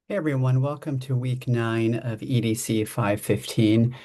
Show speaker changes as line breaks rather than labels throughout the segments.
Hey everyone, welcome to week 9 of EDC 515.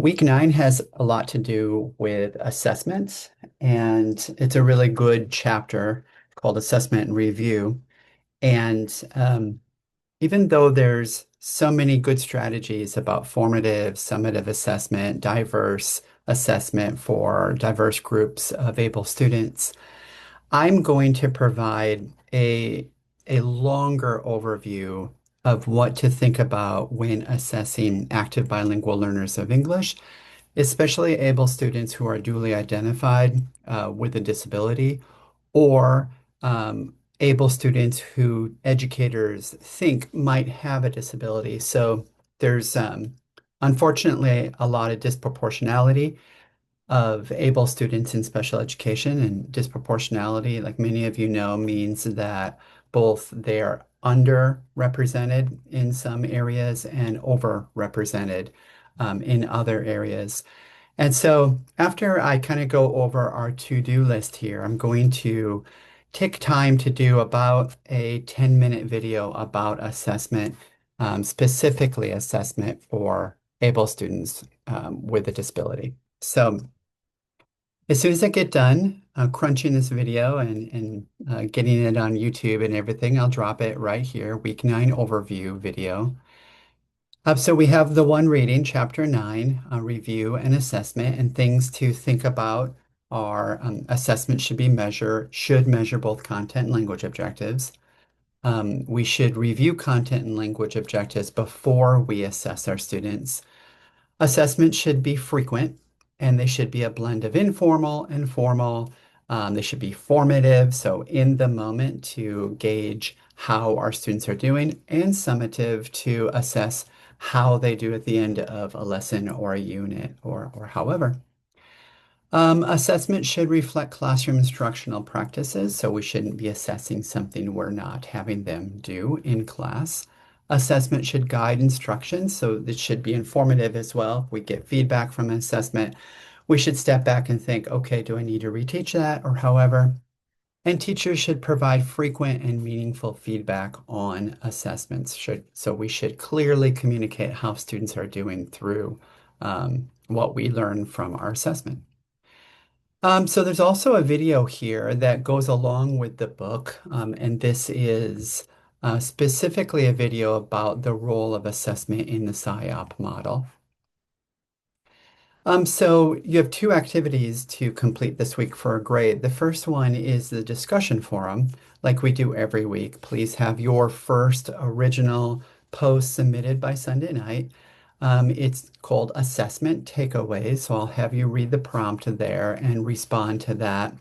Week 9 has a lot to do with assessments, and it's a really good chapter called Assessment and Review. And even though there's so many good strategies about formative, summative assessment, diverse assessment for diverse groups of able students, I'm going to provide a longer overview of what to think about when assessing active bilingual learners of English, especially able students who are duly identified with a disability or able students who educators think might have a disability. So there's unfortunately a lot of disproportionality of able students in special education, and disproportionality, like many of you know, means that both they're underrepresented in some areas and overrepresented in other areas. And so after I kind of go over our to-do list here, I'm going to take time to do about a 10-minute video about assessment, specifically assessment for able students with a disability. So as soon as I get done crunching this video and getting it on YouTube and everything, I'll drop it right here, week 9 overview video. So we have the one reading, chapter 9, review and assessment, and things to think about are assessment should measure both content and language objectives. We should review content and language objectives before we assess our students. Assessments should be frequent, and they should be a blend of informal and formal. They should be formative, so in the moment to gauge how our students are doing, and summative to assess how they do at the end of a lesson or a unit or however. Assessment should reflect classroom instructional practices, so we shouldn't be assessing something we're not having them do in class. Assessment should guide instruction, so it should be informative as well. We get feedback from an assessment. We should step back and think, okay, do I need to reteach that or however? And teachers should provide frequent and meaningful feedback on assessments. So we should clearly communicate how students are doing through what we learn from our assessment. So there's also a video here that goes along with the book, and this is specifically a video about the role of assessment in the SIOP model. So you have two activities to complete this week for a grade. The first one is the discussion forum, like we do every week. Please have your first original post submitted by Sunday night. It's called Assessment Takeaways, so I'll have you read the prompt there and respond to that.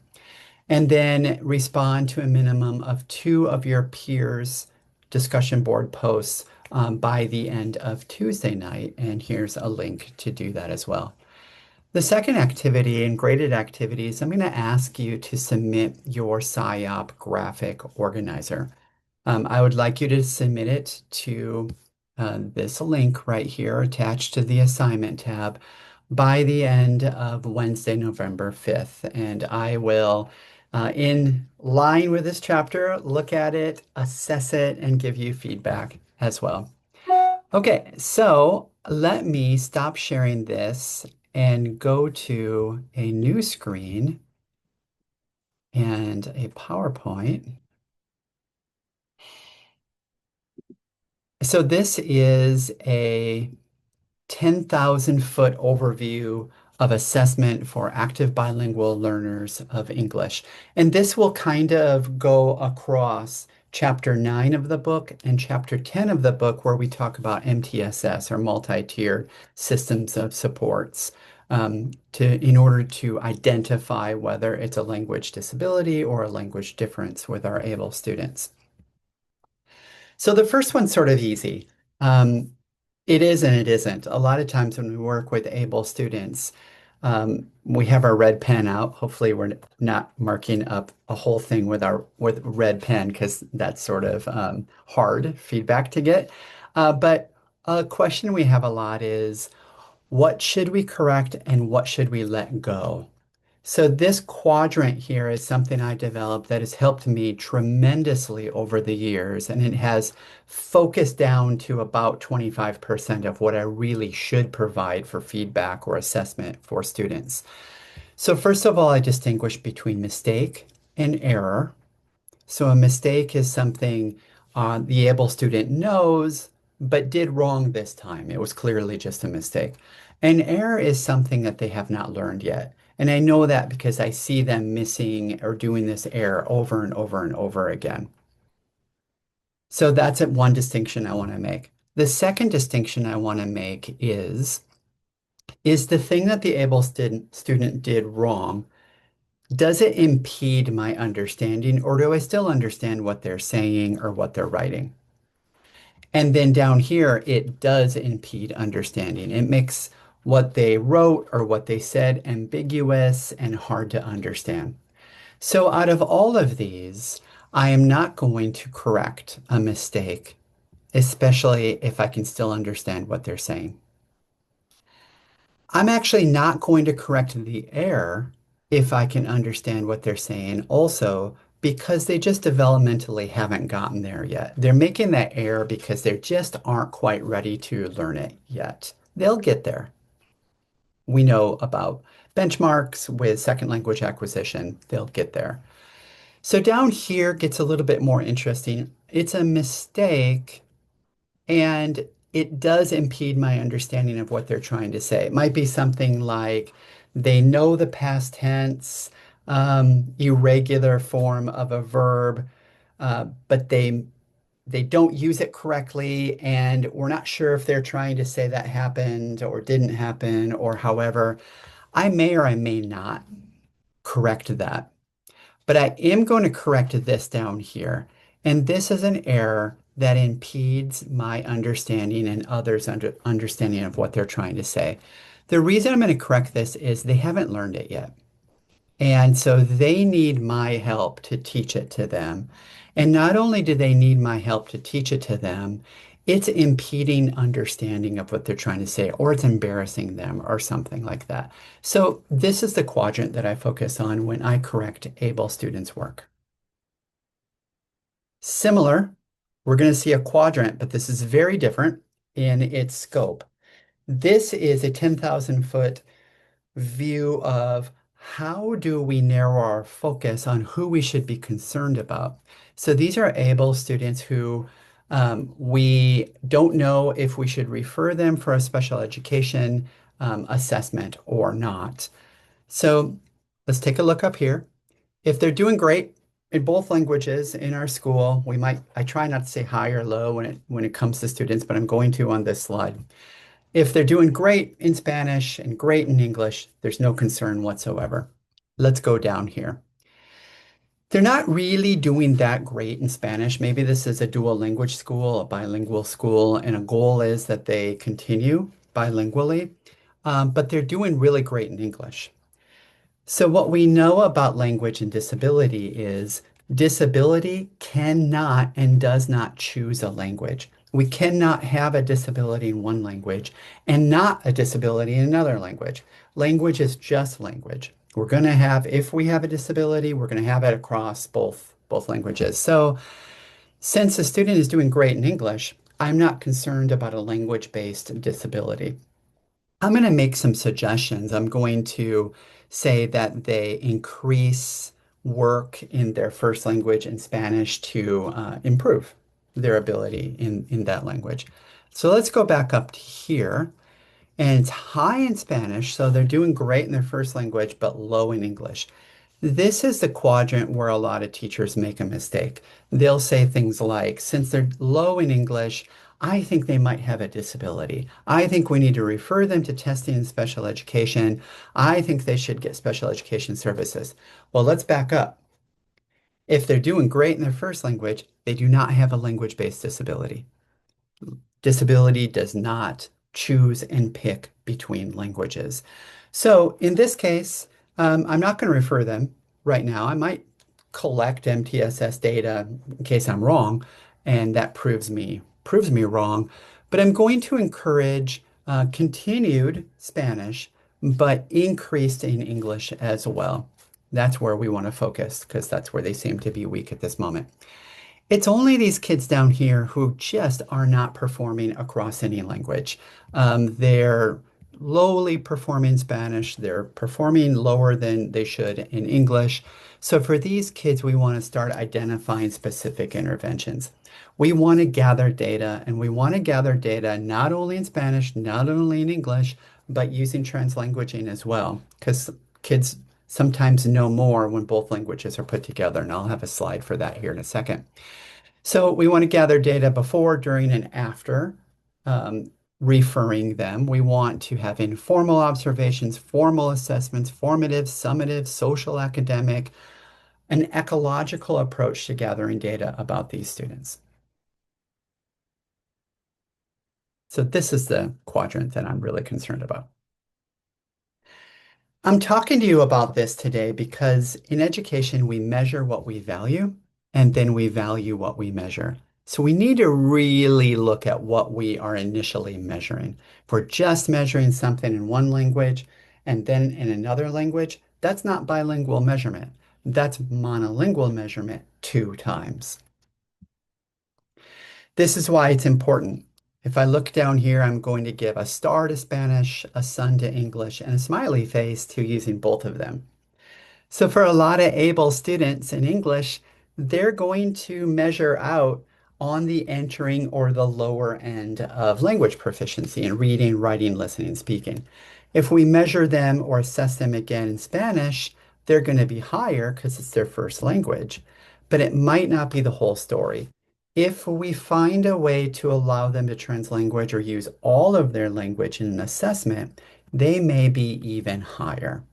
And then respond to a minimum of two of your peers' discussion board posts by the end of Tuesday night. And here's a link to do that as well. The second activity in graded activities, I'm going to ask you to submit your SIOP graphic organizer. I would like you to submit it to this link right here attached to the assignment tab by the end of Wednesday, November 5th. And I will, in line with this chapter, look at it, assess it, and give you feedback as well. Okay, so let me stop sharing this and go to a new screen and a PowerPoint. So this is a 10,000-foot overview of assessment for active bilingual learners of English. And this will kind of go across chapter 9 of the book and chapter 10 of the book, where we talk about MTSS, or multi-tiered systems of supports, in order to identify whether it's a language disability or a language difference with our able students. So the first one's sort of easy. It is and it isn't. A lot of times when we work with able students, we have our red pen out. Hopefully, we're not marking up a whole thing with red pen, because that's sort of hard feedback to get. But a question we have a lot is, what should we correct and what should we let go? So this quadrant here is something I developed that has helped me tremendously over the years, and it has focused down to about 25% of what I really should provide for feedback or assessment for students. So first of all, I distinguish between mistake and error. So a mistake is something the able student knows, but did wrong this time. It was clearly just a mistake. An error is something that they have not learned yet. And I know that because I see them missing or doing this error over and over and over again. So that's one distinction I want to make. The second distinction I want to make is the thing that the able student did wrong, does it impede my understanding, or do I still understand what they're saying or what they're writing? And then down here, it does impede understanding. It makes what they wrote or what they said ambiguous and hard to understand. So out of all of these, I am not going to correct a mistake, especially if I can still understand what they're saying. I'm actually not going to correct the error if I can understand what they're saying also because they just developmentally haven't gotten there yet. They're making that error because they just aren't quite ready to learn it yet. They'll get there. We know about benchmarks with second language acquisition. They'll get there. So down here gets a little bit more interesting. It's a mistake and it does impede my understanding of what they're trying to say. It might be something like they know the past tense, irregular form of a verb, but they don't use it correctly, and we're not sure if they're trying to say that happened or didn't happen or however. I may or I may not correct that. But I am going to correct this down here. And this is an error that impedes my understanding and others' understanding of what they're trying to say. The reason I'm going to correct this is they haven't learned it yet. And so they need my help to teach it to them. And not only do they need my help to teach it to them, it's impeding understanding of what they're trying to say, or it's embarrassing them, or something like that. So this is the quadrant that I focus on when I correct able students' work. Similar, we're going to see a quadrant, but this is very different in its scope. This is a 10,000 foot view of how do we narrow our focus on who we should be concerned about. So these are able students who we don't know if we should refer them for a special education assessment or not. So let's take a look up here. If they're doing great in both languages in our school, I try not to say high or low when it comes to students, but I'm going to on this slide. If they're doing great in Spanish and great in English, there's no concern whatsoever. Let's go down here. They're not really doing that great in Spanish. Maybe this is a dual language school, a bilingual school, and a goal is that they continue bilingually, but they're doing really great in English. So what we know about language and disability is disability cannot and does not choose a language. We cannot have a disability in one language and not a disability in another language. Language is just language. We're going to have, if we have a disability, we're going to have it across both languages. So since a student is doing great in English, I'm not concerned about a language-based disability. I'm going to make some suggestions. I'm going to say that they increase work in their first language in Spanish to improve their ability in that language. So let's go back up to here. And it's high in Spanish, so they're doing great in their first language, but low in English. This is the quadrant where a lot of teachers make a mistake. They'll say things like, since they're low in English, I think they might have a disability. I think we need to refer them to testing and special education. I think they should get special education services. Well, let's back up. If they're doing great in their first language, they do not have a language-based disability. Disability does not choose and pick between languages. So in this case, I'm not going to refer them right now. I might collect MTSS data in case I'm wrong, and that proves me wrong. But I'm going to encourage continued Spanish, but increased in English as well. That's where we want to focus because that's where they seem to be weak at this moment. It's only these kids down here who just are not performing across any language. They're lowly performing Spanish. They're performing lower than they should in English. So for these kids, we want to start identifying specific interventions. We want to gather data, and we want to gather data not only in Spanish, not only in English, but using translanguaging as well, because kids sometimes know more when both languages are put together. And I'll have a slide for that here in a second. So we want to gather data before, during, and after um, referring them. We want to have informal observations, formal assessments, formative, summative, social, academic, an ecological approach to gathering data about these students. So this is the quadrant that I'm really concerned about. I'm talking to you about this today because in education, we measure what we value and then we value what we measure. So we need to really look at what we are initially measuring. If we're just measuring something in one language and then in another language, that's not bilingual measurement. That's monolingual measurement 2 times. This is why it's important. If I look down here, I'm going to give a star to Spanish, a sun to English, and a smiley face to using both of them. So for a lot of able students in English, they're going to measure out on the entering or the lower end of language proficiency in reading, writing, listening, speaking. If we measure them or assess them again in Spanish, they're going to be higher because it's their first language, but it might not be the whole story. If we find a way to allow them to translanguage or use all of their language in an assessment, they may be even higher.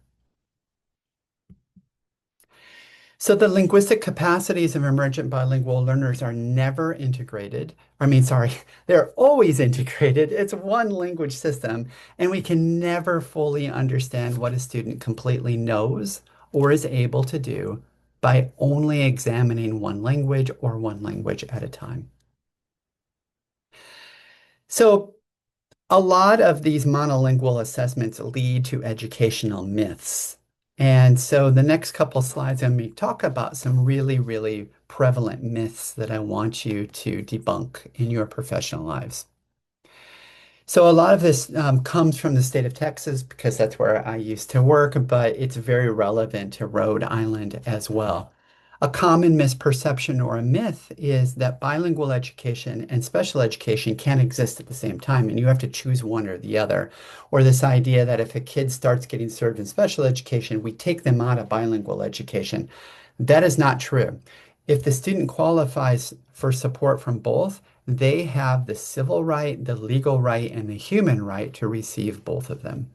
So the linguistic capacities of emergent bilingual learners are never integrated. I mean, sorry, they're always integrated. It's one language system, and we can never fully understand what a student completely knows or is able to do by only examining one language or one language at a time. So a lot of these monolingual assessments lead to educational myths. And so the next couple slides, I'm going to talk about some really, really prevalent myths that I want you to debunk in your professional lives. So a lot of this comes from the state of Texas because that's where I used to work, but it's very relevant to Rhode Island as well. A common misperception or a myth is that bilingual education and special education can't exist at the same time, and you have to choose one or the other. Or this idea that if a kid starts getting served in special education, we take them out of bilingual education. That is not true. If the student qualifies for support from both, they have the civil right, the legal right, and the human right to receive both of them.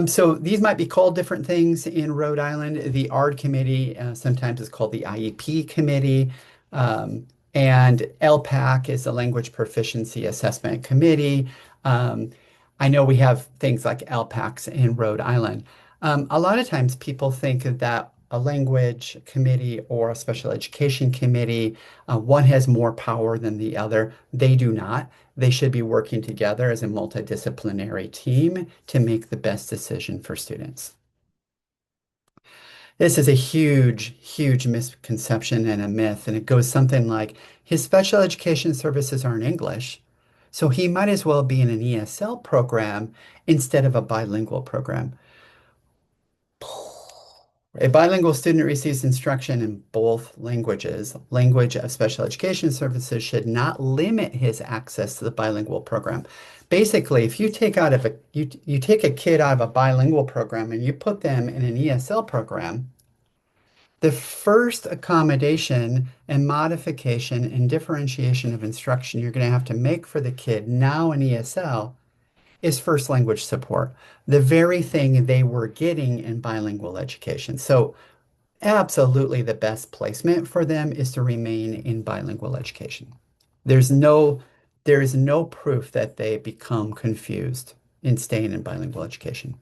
So these might be called different things in Rhode Island. The ARD committee sometimes is called the IEP committee, and LPAC is the Language Proficiency Assessment Committee. Um, I know we have things like LPACs in Rhode Island. A lot of times people think that a language committee or a special education committee, one has more power than the other. They do not. They should be working together as a multidisciplinary team to make the best decision for students. This is a huge, huge misconception and a myth, and it goes something like his special education services are in English, so he might as well be in an ESL program instead of a bilingual program. A bilingual student receives instruction in both languages. Language of special education services should not limit his access to the bilingual program. Basically, if you take out of a you take a kid out of a bilingual program and you put them in an ESL program, the first accommodation and modification and differentiation of instruction you're going to have to make for the kid now in ESL is first language support, the very thing they were getting in bilingual education. So absolutely the best placement for them is to remain in bilingual education. There's no, there is no proof that they become confused in staying in bilingual education.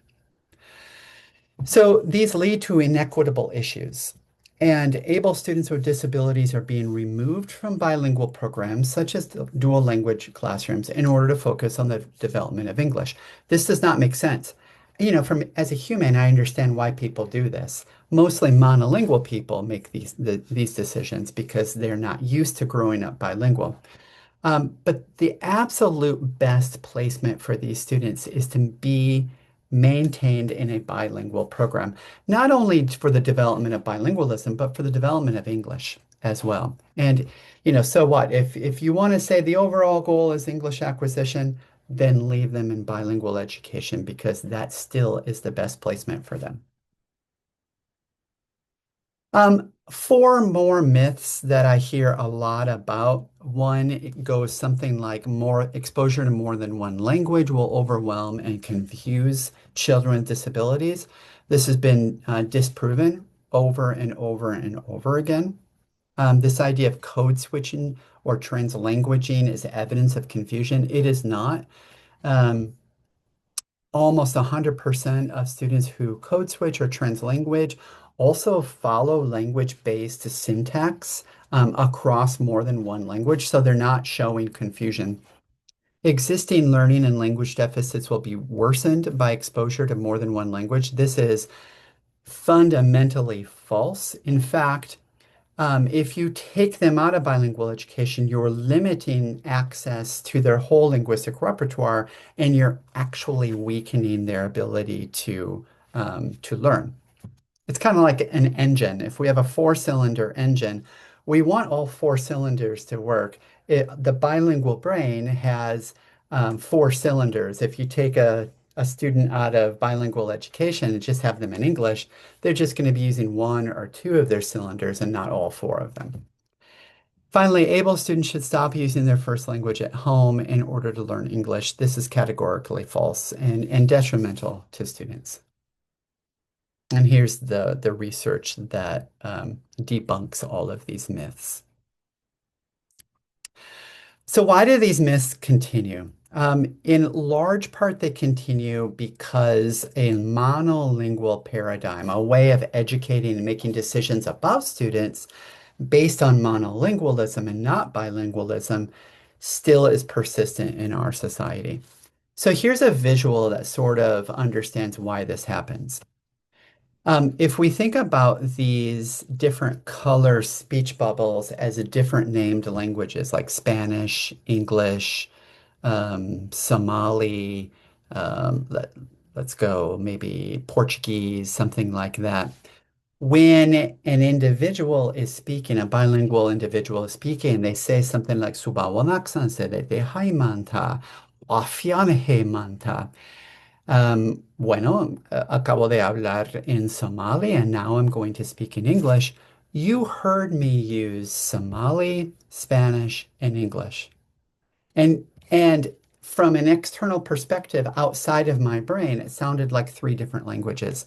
So these lead to inequitable issues. And able students with disabilities are being removed from bilingual programs such as the dual language classrooms in order to focus on the development of English. This does not make sense. From as a human, I understand why people do this. Mostly monolingual people make these decisions because they're not used to growing up bilingual. But the absolute best placement for these students is to be maintained in a bilingual program, not only for the development of bilingualism, but for the development of English as well. And, so what? If you want to say the overall goal is English acquisition, then leave them in bilingual education because that still is the best placement for them. Four more myths that I hear a lot about. One, it goes something like more exposure to more than one language will overwhelm and confuse children with disabilities. This has been disproven over and over and over again. This idea of code switching or translanguaging is evidence of confusion. It is not. Um, Almost 100% of students who code switch or translanguage also follow language-based syntax across more than one language, so they're not showing confusion. Existing learning and language deficits will be worsened by exposure to more than one language. This is fundamentally false. In fact, if you take them out of bilingual education, you're limiting access to their whole linguistic repertoire, and you're actually weakening their ability to learn. It's kind of like an engine. If we have a four-cylinder engine, we want all four cylinders to work. The bilingual brain has four cylinders. If you take a student out of bilingual education and just have them in English, they're just going to be using one or two of their cylinders and not all four of them. Finally, able students should stop using their first language at home in order to learn English. This is categorically false and detrimental to students. And here's the research that debunks all of these myths. So why do these myths continue? In large part, they continue because a monolingual paradigm, a way of educating and making decisions about students based on monolingualism and not bilingualism, still is persistent in our society. So here's a visual that sort of understands why this happens. If we think about these different color speech bubbles as a different named languages like Spanish, English, Somali, let's go maybe Portuguese, something like that. When an individual is speaking, a bilingual individual is speaking, they say something like Subawanaksan de Haimanta, Afianhe Manta. Bueno, acabo de hablar in Somali and now I'm going to speak in English. You heard me use Somali, Spanish, and English. And from an external perspective outside of my brain, it sounded like three different languages.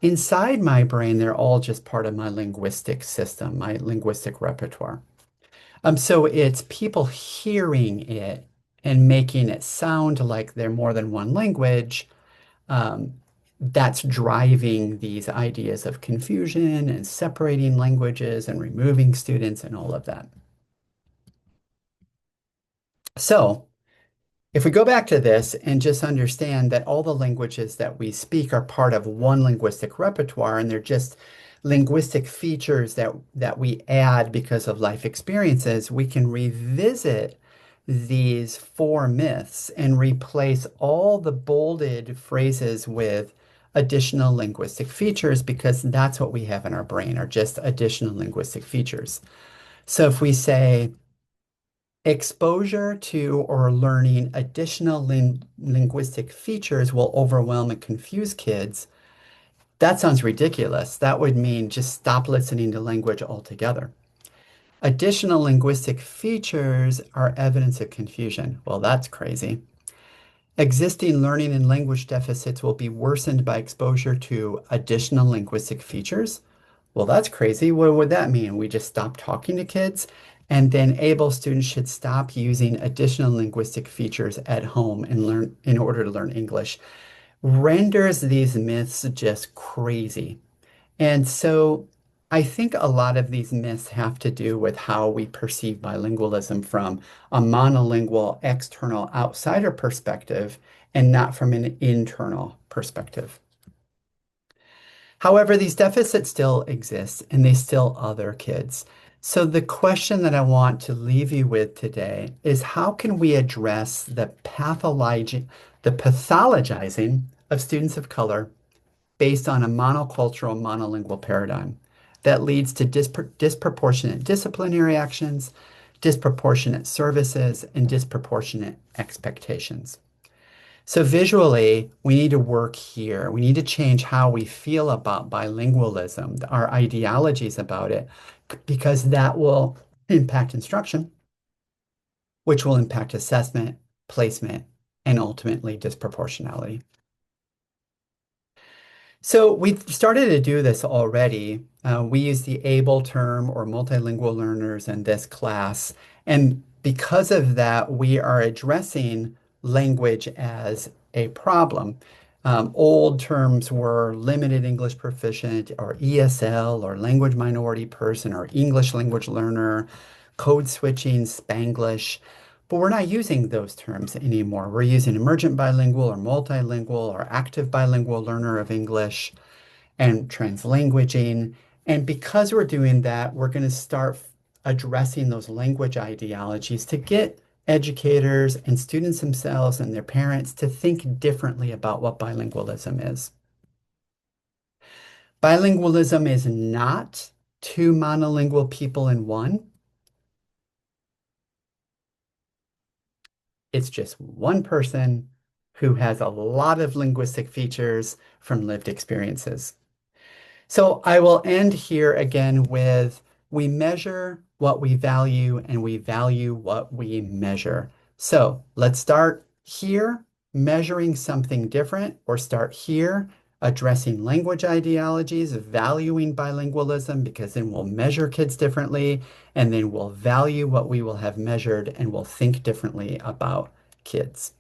Inside my brain, they're all just part of my linguistic system, my linguistic repertoire. So it's people hearing it and making it sound like they're more than one language um, that's driving these ideas of confusion and separating languages and removing students and all of that. So if we go back to this and just understand that all the languages that we speak are part of one linguistic repertoire and they're just linguistic features that we add because of life experiences, we can revisit these four myths and replace all the bolded phrases with additional linguistic features because that's what we have in our brain are just additional linguistic features. So if we say, exposure to or learning additional linguistic features will overwhelm and confuse kids. That sounds ridiculous. That would mean just stop listening to language altogether. Additional linguistic features are evidence of confusion. Well, that's crazy. Existing learning and language deficits will be worsened by exposure to additional linguistic features. Well, that's crazy. What would that mean? We just stop talking to kids? And then able students should stop using additional linguistic features at home and learn in order to learn English. Renders these myths just crazy. And so I think a lot of these myths have to do with how we perceive bilingualism from a monolingual external outsider perspective and not from an internal perspective. However, these deficits still exist and they still other kids. So the question that I want to leave you with today is how can we address the pathologizing of students of color based on a monocultural, monolingual paradigm that leads to disproportionate disciplinary actions, disproportionate services, and disproportionate expectations. So visually, we need to work here. We need to change how we feel about bilingualism, our ideologies about it, because that will impact instruction, which will impact assessment, placement, and ultimately disproportionality. So we've started to do this already. We use the ABLE term or multilingual learners in this class. And because of that, we are addressing language as a problem. Old terms were limited English proficient or ESL or language minority person or English language learner, code switching, Spanglish. But we're not using those terms anymore. We're using emergent bilingual or multilingual or active bilingual learner of English and translanguaging. And because we're doing that, we're going to start addressing those language ideologies to get educators and students themselves and their parents to think differently about what bilingualism is. Bilingualism is not two monolingual people in one. It's just one person who has a lot of linguistic features from lived experiences. So I will end here again with we measure what we value and we value what we measure. So let's start here measuring something different or start here addressing language ideologies, valuing bilingualism because then we'll measure kids differently and then we'll value what we will have measured and we'll think differently about kids.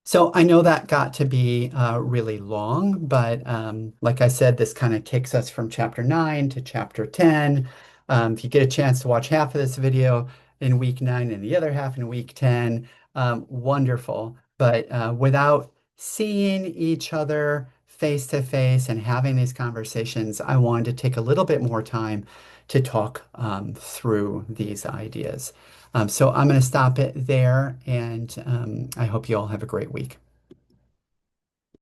So I know that got to be really long, but like I said, this kind of takes us from chapter 9 to chapter 10. If you get a chance to watch half of this video in week 9 and the other half in week 10, wonderful. But without seeing each other face to face and having these conversations, I wanted to take a little bit more time to talk through these ideas. So I'm going to stop it there, and I hope you all have a great week.